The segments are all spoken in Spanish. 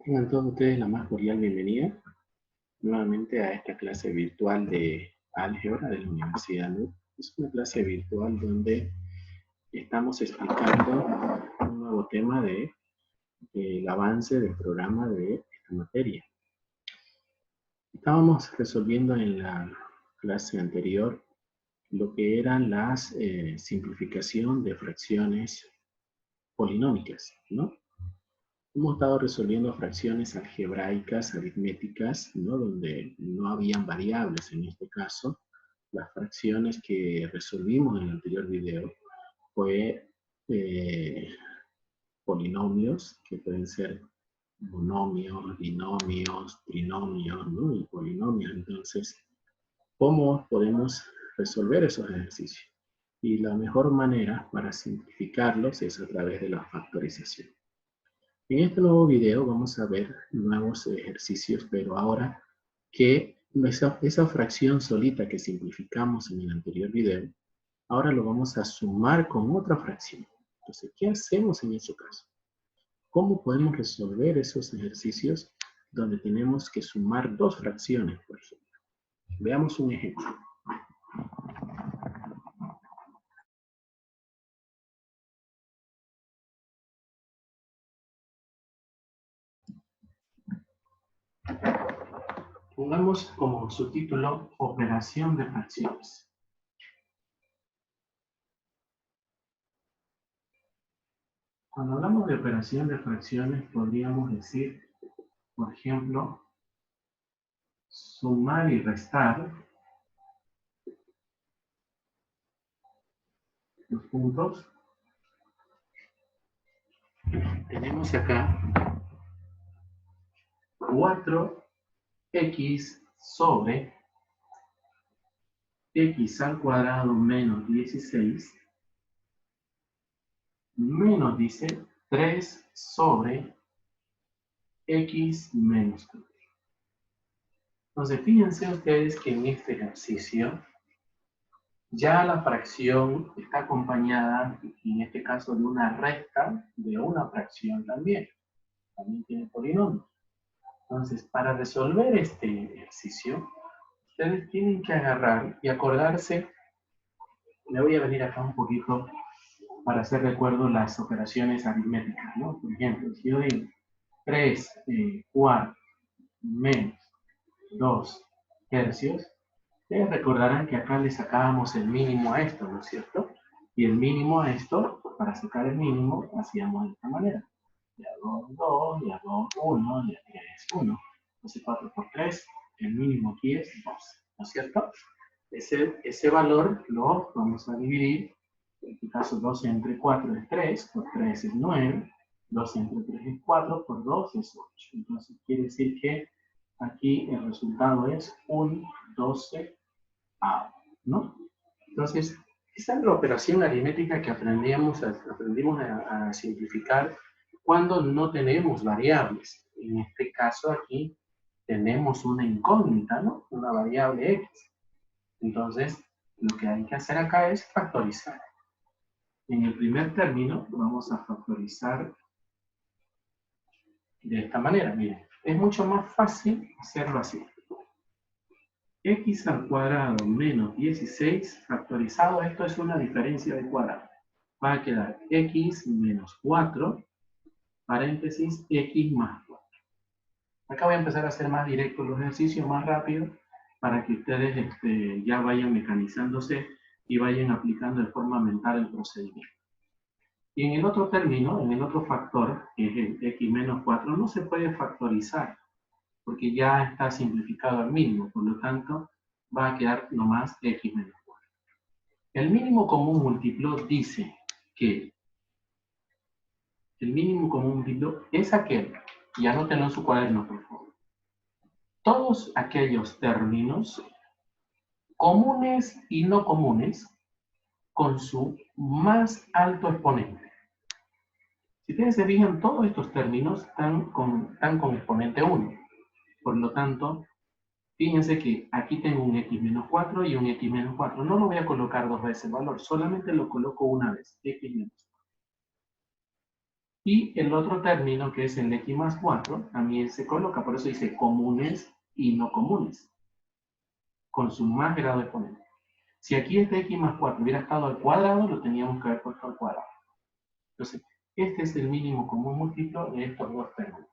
Tengan todos ustedes la más cordial bienvenida nuevamente a esta clase virtual de álgebra de la Universidad NUC. Es una clase virtual donde estamos explicando un nuevo tema del avance del programa de esta materia. Estábamos resolviendo en la clase anterior lo que eran las simplificación de fracciones polinómicas, ¿no? Hemos estado resolviendo fracciones algebraicas, aritméticas, ¿no? Donde no habían variables en este caso. Las fracciones que resolvimos en el anterior video fue polinomios, que pueden ser monomios, binomios, trinomios, ¿no? Y polinomios. Entonces, ¿cómo podemos resolver esos ejercicios? Y la mejor manera para simplificarlos es a través de la factorización. En este nuevo video vamos a ver nuevos ejercicios, pero ahora que esa fracción solita que simplificamos en el anterior video, ahora lo vamos a sumar con otra fracción. Entonces, ¿qué hacemos en ese caso? ¿Cómo podemos resolver esos ejercicios donde tenemos que sumar dos fracciones, por ejemplo? Veamos un ejemplo. Pongamos como subtítulo operación de fracciones. Cuando hablamos de operación de fracciones, podríamos decir, por ejemplo, sumar y restar los puntos. Tenemos acá 4x sobre x al cuadrado menos 16 menos, dice, 3 sobre x menos 4. Entonces, fíjense ustedes que en este ejercicio ya la fracción está acompañada, en este caso, de una resta de una fracción también. También tiene polinomios. Entonces, para resolver este ejercicio, ustedes tienen que agarrar y acordarse. Me voy a venir acá un poquito para hacer recuerdo las operaciones aritméticas, ¿no? Por ejemplo, si yo digo 3 cuartos menos 2 tercios, ustedes recordarán que acá le sacábamos el mínimo a esto, ¿no es cierto? Y el mínimo a esto, para sacar el mínimo, hacíamos de esta manera. Ya 2, 2, ya 2, 1, ya 3, 1. Entonces 4 por 3, el mínimo aquí es 2, ¿no es cierto? Ese valor lo vamos a dividir. En este caso 12 entre 4 es 3, por 3 es 9, 12 entre 3 es 4, por 2 es 8. Entonces quiere decir que aquí el resultado es un 12avo, ¿no? Entonces, esa es la operación aritmética que aprendimos a simplificar cuando no tenemos variables. En este caso aquí tenemos una incógnita, ¿no? Una variable x. Entonces, lo que hay que hacer acá es factorizar. En el primer término vamos a factorizar de esta manera. Miren, es mucho más fácil hacerlo así. X al cuadrado menos 16 factorizado, esto es una diferencia de cuadrado. Va a quedar x menos 4, paréntesis, x más 4. Acá voy a empezar a hacer más directo los ejercicios, más rápido, para que ustedes ya vayan mecanizándose y vayan aplicando de forma mental el procedimiento. Y en el otro término, en el otro factor, que es el x menos 4, no se puede factorizar, porque ya está simplificado al mínimo, por lo tanto, va a quedar nomás x menos 4. El mínimo común múltiplo dice que el mínimo común múltiplo es aquel, y anótenlo en su cuaderno, por favor, todos aquellos términos comunes y no comunes con su más alto exponente. Si ustedes se fijan, todos estos términos están con exponente 1. Por lo tanto, fíjense que aquí tengo un x menos 4 y un x menos 4. No lo voy a colocar dos veces el valor, solamente lo coloco una vez, x menos 4. Y el otro término, que es el x más 4, también se coloca, por eso dice comunes y no comunes, con su más grado exponente. Si aquí este x más 4 hubiera estado al cuadrado, lo teníamos que haber puesto al cuadrado. Entonces, este es el mínimo común múltiplo de estos dos términos.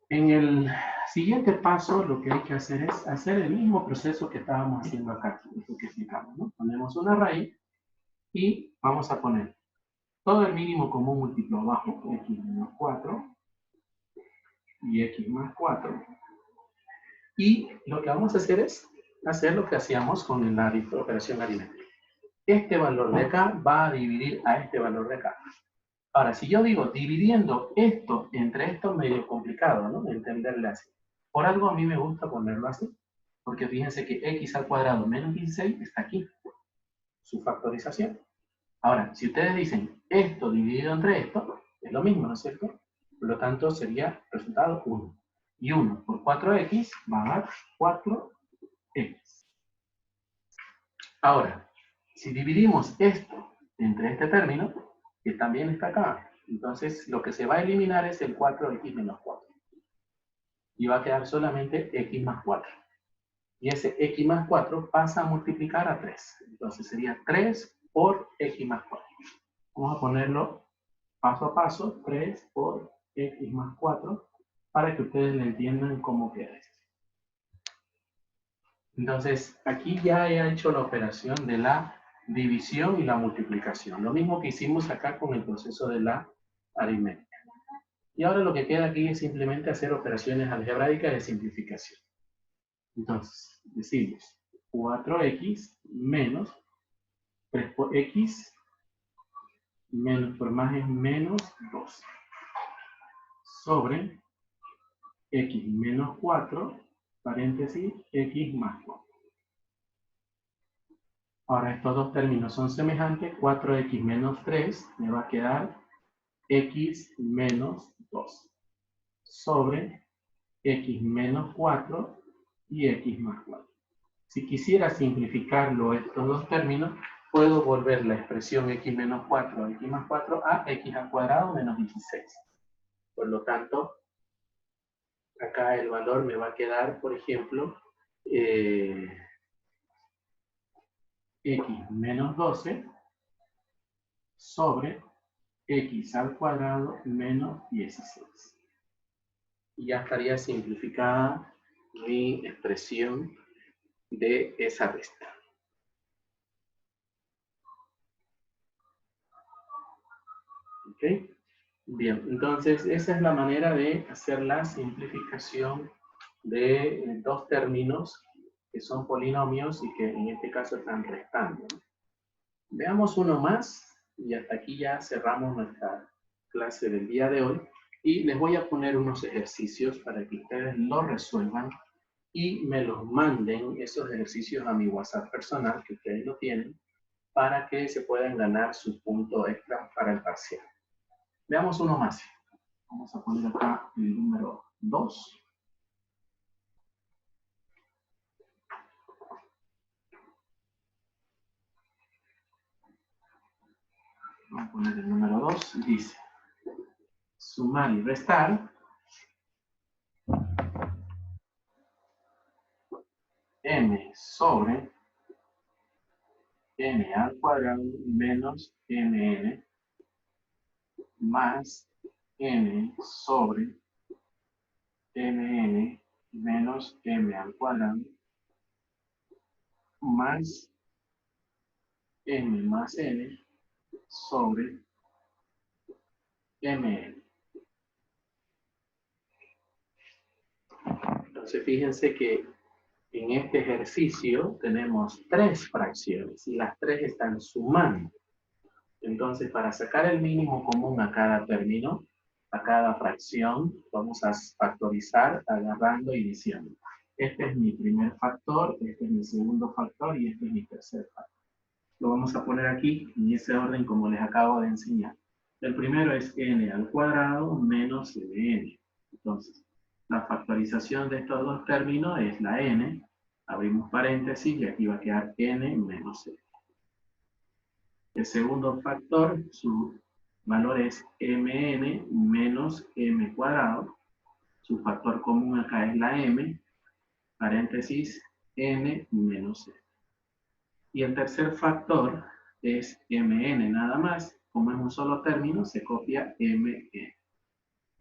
En el siguiente paso, lo que hay que hacer es hacer el mismo proceso que estábamos haciendo acá, lo que explicamos, ¿no? Ponemos una raíz y vamos a poner todo el mínimo común múltiplo abajo, x menos 4 y x más 4. Y lo que vamos a hacer es hacer lo que hacíamos con la operación aritmética. Este valor de acá va a dividir a este valor de acá. Ahora, si yo digo dividiendo esto entre esto, medio complicado, ¿no? Entenderle así. Por algo a mí me gusta ponerlo así. Porque fíjense que x al cuadrado menos 16 está aquí. Su factorización. Ahora, si ustedes dicen esto dividido entre esto, es lo mismo, ¿no es cierto? Por lo tanto, sería resultado 1. Y 1 por 4x va a dar 4x. Ahora, si dividimos esto entre este término, que también está acá, entonces lo que se va a eliminar es el 4x menos 4. Y va a quedar solamente x más 4. Y ese x más 4 pasa a multiplicar a 3. Entonces sería 3 por x más 4. Vamos a ponerlo paso a paso, 3 por x más 4, para que ustedes le entiendan cómo queda esto. Entonces, aquí ya he hecho la operación de la división y la multiplicación. Lo mismo que hicimos acá con el proceso de la aritmética. Y ahora lo que queda aquí es simplemente hacer operaciones algebraicas de simplificación. Entonces, decimos 4x menos 3 por x menos por más es menos 2 sobre x menos 4, paréntesis, x más 4. Ahora estos dos términos son semejantes, 4x menos 3 me va a quedar x menos 2 sobre x menos 4 y x más 4. Si quisiera simplificarlo estos dos términos, puedo volver la expresión x menos 4 a x más 4 a x al cuadrado menos 16. Por lo tanto, acá el valor me va a quedar, por ejemplo, x menos 12 sobre x al cuadrado menos 16. Y ya estaría simplificada mi expresión de esa resta. ¿Ok? Bien, entonces esa es la manera de hacer la simplificación de dos términos que son polinomios y que en este caso están restando. Veamos uno más y hasta aquí ya cerramos nuestra clase del día de hoy y les voy a poner unos ejercicios para que ustedes lo resuelvan y me los manden esos ejercicios a mi WhatsApp personal, que ustedes lo tienen, para que se puedan ganar su punto extra para el parcial. Veamos uno más. Vamos a poner acá el número 2. Vamos a poner el número 2. Dice, sumar y restar m sobre n al cuadrado menos mn más n sobre mn menos m al cuadrado más m más n sobre mn. Entonces fíjense que en este ejercicio tenemos tres fracciones y las tres están sumando. Entonces, para sacar el mínimo común a cada término, a cada fracción, vamos a factorizar agarrando y diciendo, este es mi primer factor, este es mi segundo factor y este es mi tercer factor. Lo vamos a poner aquí en ese orden como les acabo de enseñar. El primero es n al cuadrado menos mn. Entonces, la factorización de estos dos términos es la n, abrimos paréntesis y aquí va a quedar n menos n. El segundo factor, su valor es mn menos m cuadrado. Su factor común acá es la m, paréntesis, n menos m. Y el tercer factor es mn nada más. Como es un solo término, se copia mn.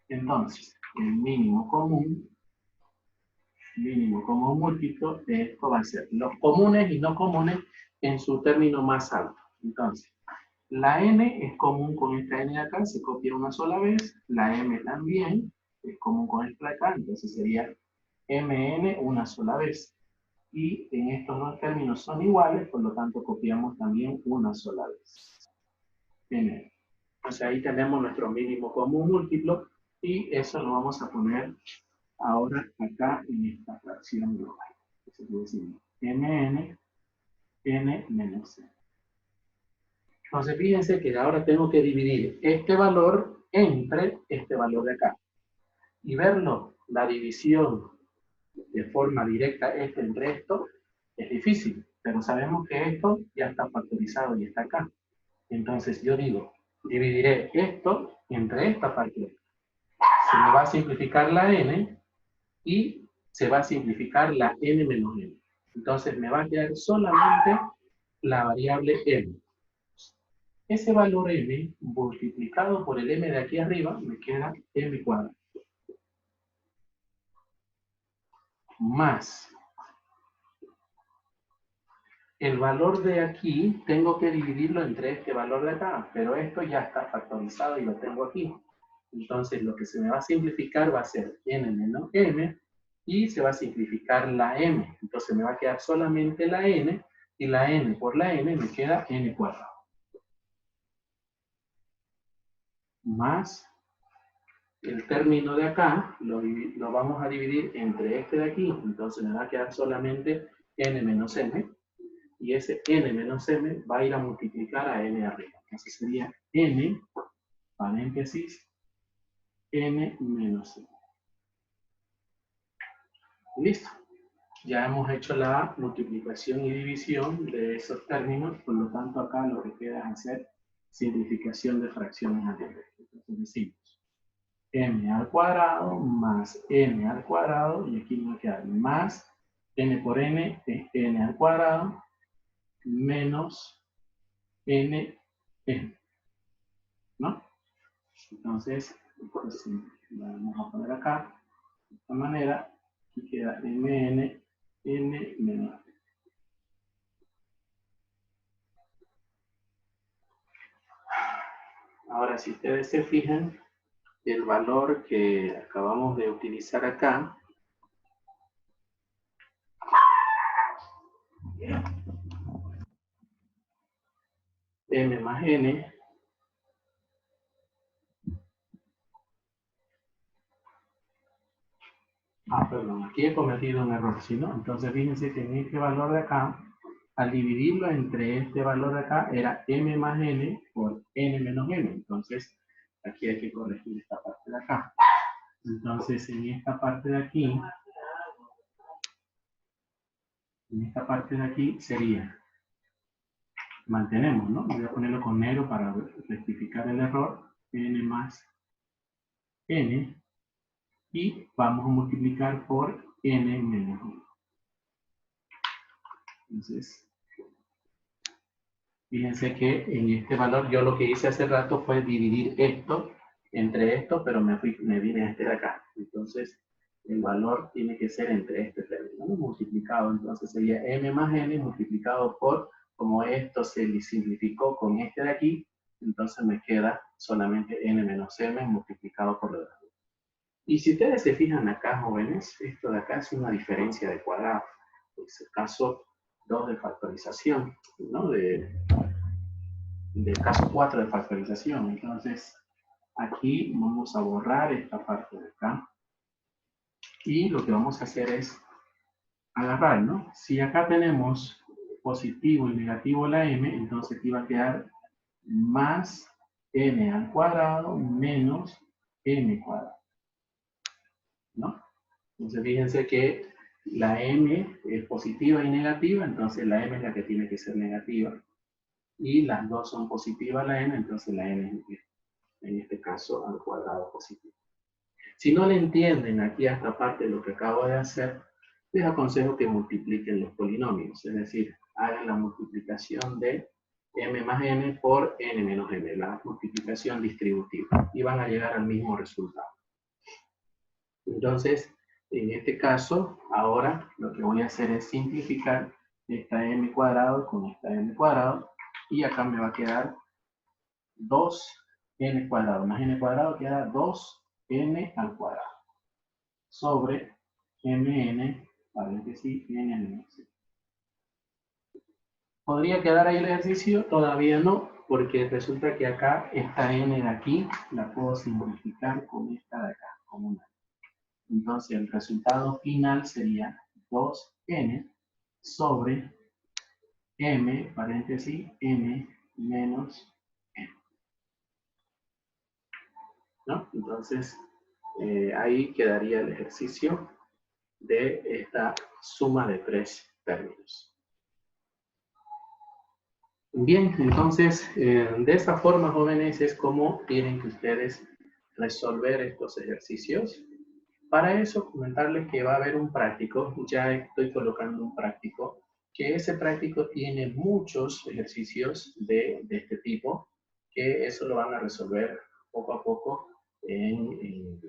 Entonces, el mínimo común múltiplo de esto va a ser los comunes y no comunes en su término más alto. Entonces, la n es común con esta n de acá, se copia una sola vez. La m también es común con esta de acá, entonces sería mn una sola vez. Y en estos dos términos son iguales, por lo tanto copiamos también una sola vez. N. Entonces ahí tenemos nuestro mínimo común múltiplo y eso lo vamos a poner ahora acá en esta fracción global. Entonces decimos mn n menos c. Entonces fíjense que ahora tengo que dividir este valor entre este valor de acá. Y verlo, la división de forma directa este entre esto, es difícil. Pero sabemos que esto ya está factorizado y está acá. Entonces yo digo, dividiré esto entre esta parte. Se me va a simplificar la n y se va a simplificar la n menos n. Entonces me va a quedar solamente la variable m. Ese valor m multiplicado por el m de aquí arriba me queda m cuadrado. Más el valor de aquí tengo que dividirlo entre este valor de acá, pero esto ya está factorizado y lo tengo aquí. Entonces lo que se me va a simplificar va a ser n menos m y se va a simplificar la m. Entonces me va a quedar solamente la n y la n por la n me queda n cuadrado. Más el término de acá lo vamos a dividir entre este de aquí. Entonces me va a quedar solamente n menos m. Y ese n menos m va a ir a multiplicar a n arriba. Entonces sería n, paréntesis, n menos m. Listo. Ya hemos hecho la multiplicación y división de esos términos, por lo tanto acá lo que queda es hacer simplificación de fracciones anteriores. Entonces decimos m al cuadrado más n al cuadrado, y aquí nos va a quedar más n por n es n al cuadrado, menos n, ¿no? Entonces, pues, vamos a poner acá, de esta manera, aquí queda mn, n menos. Ahora, si ustedes se fijan, el valor que acabamos de utilizar acá, m más n, perdón, aquí he cometido un error, ¿sí, no? Entonces fíjense que en este valor de acá, al dividirlo entre este valor de acá, era m más n por n menos n. Entonces, aquí hay que corregir esta parte de acá. Entonces, en esta parte de aquí, sería, mantenemos, ¿no? Voy a ponerlo con negro para rectificar el error, n más n, y vamos a multiplicar por n menos 1. Entonces, fíjense que en este valor yo lo que hice hace rato fue dividir esto entre esto, pero me vine a este de acá. Entonces, el valor tiene que ser entre este término, ¿no? Multiplicado. Entonces sería m más n multiplicado por, como esto se simplificó con este de aquí, entonces me queda solamente n menos m multiplicado por lo de aquí. Y si ustedes se fijan acá, jóvenes, esto de acá es una diferencia de cuadrado. Es el caso 2 de factorización, ¿no? Del caso 4 de factorización. Entonces, aquí vamos a borrar esta parte de acá. Y lo que vamos a hacer es agarrar, ¿no? Si acá tenemos positivo y negativo la m, entonces aquí va a quedar más n al cuadrado menos m cuadrado, ¿no? Entonces fíjense que la m es positiva y negativa, entonces la m es la que tiene que ser negativa. Y las dos son positivas la n, entonces la n es negativa. caso al cuadrado positivo. Si no le entienden aquí a esta parte de lo que acabo de hacer, les aconsejo que multipliquen los polinomios, es decir, hagan la multiplicación de m más n por n menos n, la multiplicación distributiva, y van a llegar al mismo resultado. Entonces, en este caso, ahora lo que voy a hacer es simplificar esta m cuadrado con esta m cuadrado, y acá me va a quedar 2n cuadrado más n cuadrado queda 2n al cuadrado sobre mn, paréntesis, n menos n. ¿Podría quedar ahí el ejercicio? Todavía no, porque resulta que acá esta n de aquí la puedo simplificar con esta de acá, como una. Entonces el resultado final sería 2n sobre m, paréntesis, n menos n. ¿No? Entonces, ahí quedaría el ejercicio de esta suma de tres términos. Bien, entonces, de esta forma, jóvenes, es como tienen que ustedes resolver estos ejercicios. Para eso, comentarles que va a haber un práctico, ya estoy colocando un práctico, que ese práctico tiene muchos ejercicios de este tipo, que eso lo van a resolver poco a poco en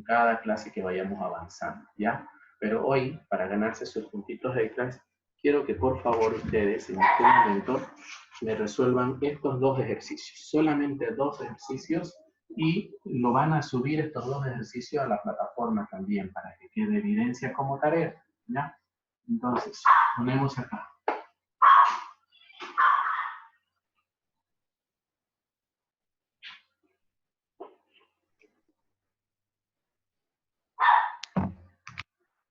cada clase que vayamos avanzando, ¿ya? Pero hoy, para ganarse sus puntitos extras, quiero que por favor ustedes en este momento me resuelvan estos dos ejercicios, solamente dos ejercicios, y lo van a subir estos dos ejercicios a la plataforma también para que quede evidencia como tarea, ¿ya? Entonces, ponemos acá.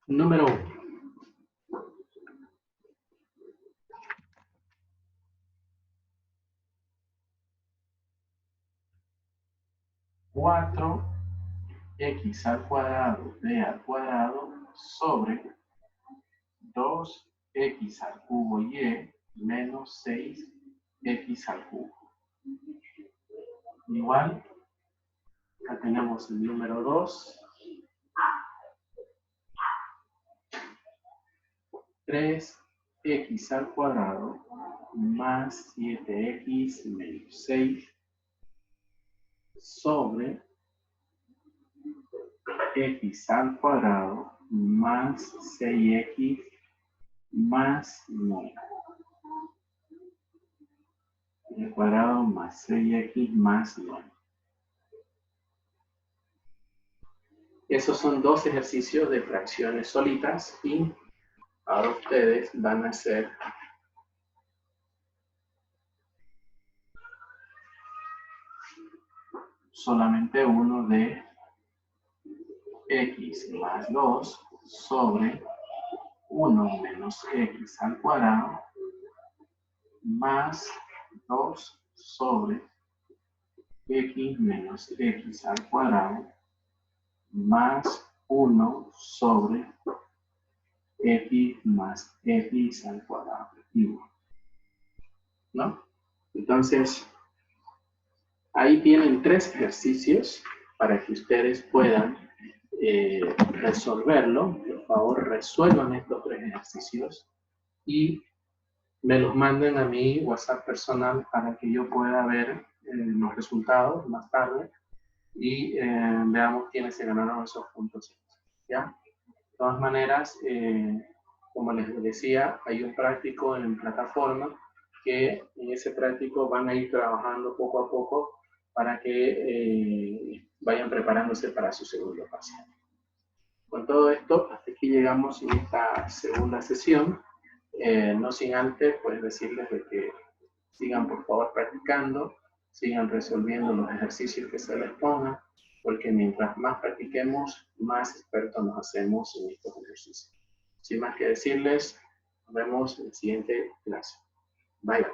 Número 1. 4x al cuadrado b al cuadrado sobre 2x al cubo y menos 6x al cubo. Igual, acá tenemos el número 2. 3x al cuadrado más 7x menos 6 sobre x al cuadrado más 6x más 9. Al cuadrado más 6x más 9. Esos son dos ejercicios de fracciones solitas y ahora ustedes van a hacer solamente uno de x más 2 sobre 1 menos x al cuadrado más 2 sobre x menos x al cuadrado más 1 sobre x más x al cuadrado. ¿No? Entonces, ahí tienen tres ejercicios para que ustedes puedan resolverlo. Por favor, resuelvan estos tres ejercicios y me los manden a mi WhatsApp personal para que yo pueda ver los resultados más tarde y veamos quiénes se ganaron esos puntos. ¿Ya? De todas maneras, como les decía, hay un práctico en plataforma que en ese práctico van a ir trabajando poco a poco para que vayan preparándose para su segundo parcial. Con todo esto, hasta aquí llegamos en esta segunda sesión. No sin antes, pues decirles de que sigan por favor practicando, sigan resolviendo los ejercicios que se les pongan, porque mientras más practiquemos, más expertos nos hacemos en estos ejercicios. Sin más que decirles, nos vemos en la siguiente clase. Bye.